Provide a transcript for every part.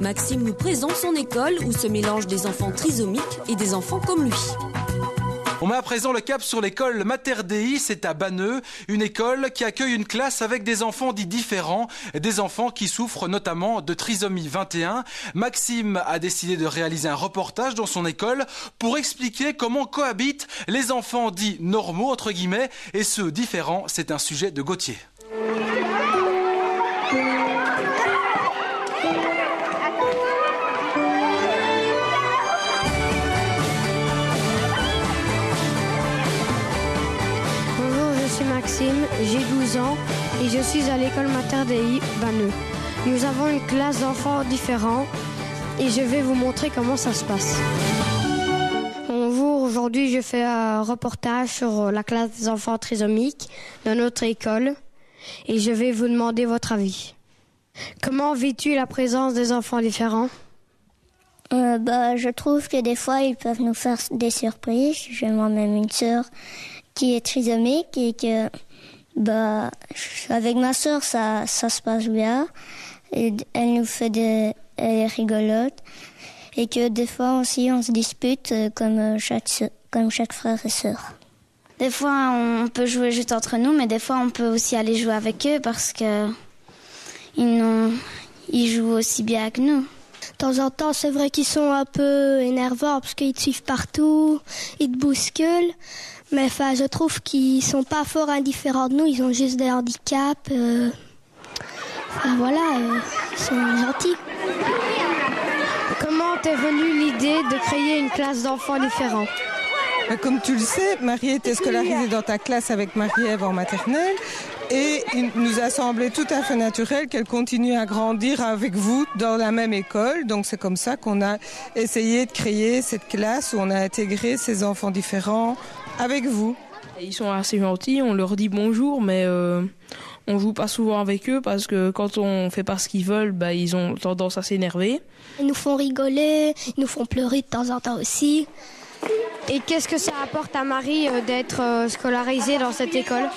Maxime nous présente son école où se mélangent des enfants trisomiques et des enfants comme lui. On met à présent le cap sur l'école Mater Dei, c'est à Banneux, une école qui accueille une classe avec des enfants dits différents, des enfants qui souffrent notamment de trisomie 21. Maxime a décidé de réaliser un reportage dans son école pour expliquer comment cohabitent les enfants dits normaux, entre guillemets, et ceux différents. C'est un sujet de Gauthier. Maxime, j'ai 12 ans et je suis à l'école Mater Dei, Banneux. Nous avons une classe d'enfants différents et je vais vous montrer comment ça se passe. Bonjour, aujourd'hui je fais un reportage sur la classe des enfants trisomiques de notre école et je vais vous demander votre avis. Comment vis-tu la présence des enfants différents ? Je trouve que des fois ils peuvent nous faire des surprises. J'ai moi-même une sœur qui est trisomique et que avec ma sœur ça se passe bien et elle nous fait elle est rigolote et que des fois aussi on se dispute comme chaque frère et sœur. Des fois on peut jouer juste entre nous, mais des fois on peut aussi aller jouer avec eux parce que ils jouent aussi bien que nous. De temps en temps, c'est vrai qu'ils sont un peu énervants parce qu'ils te suivent partout, ils te bousculent. Mais je trouve qu'ils sont pas fort indifférents de nous, ils ont juste des handicaps. Ils sont gentils. Comment t'es venue l'idée de créer une classe d'enfants différents ? Comme tu le sais, Marie était scolarisée dans ta classe avec Marie-Ève en maternelle. Et il nous a semblé tout à fait naturel qu'elle continue à grandir avec vous dans la même école. Donc c'est comme ça qu'on a essayé de créer cette classe où on a intégré ces enfants différents avec vous. Ils sont assez gentils, on leur dit bonjour, mais on joue pas souvent avec eux parce que quand on fait pas ce qu'ils veulent, ils ont tendance à s'énerver. Ils nous font rigoler, ils nous font pleurer de temps en temps aussi. Et qu'est-ce que ça apporte à Marie d'être scolarisée dans cette école ?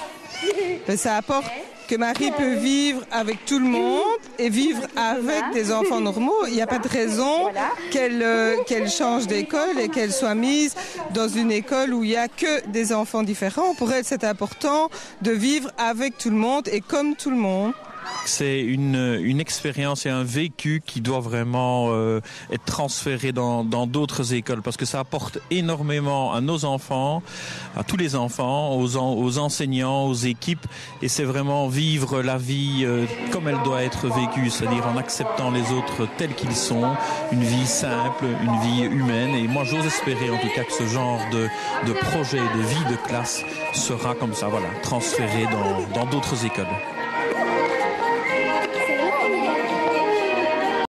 Ça apporte que Marie peut vivre avec tout le monde et vivre avec des enfants normaux. Il n'y a pas de raison qu'elle change d'école et qu'elle soit mise dans une école où il n'y a que des enfants différents. Pour elle, c'est important de vivre avec tout le monde et comme tout le monde. C'est une expérience et un vécu qui doit vraiment être transféré dans d'autres écoles parce que ça apporte énormément à nos enfants, à tous les enfants, aux enseignants, aux équipes et c'est vraiment vivre la vie comme elle doit être vécue, c'est-à-dire en acceptant les autres tels qu'ils sont, une vie simple, une vie humaine et moi j'ose espérer en tout cas que ce genre de projet, de vie de classe sera comme ça, transféré dans d'autres écoles.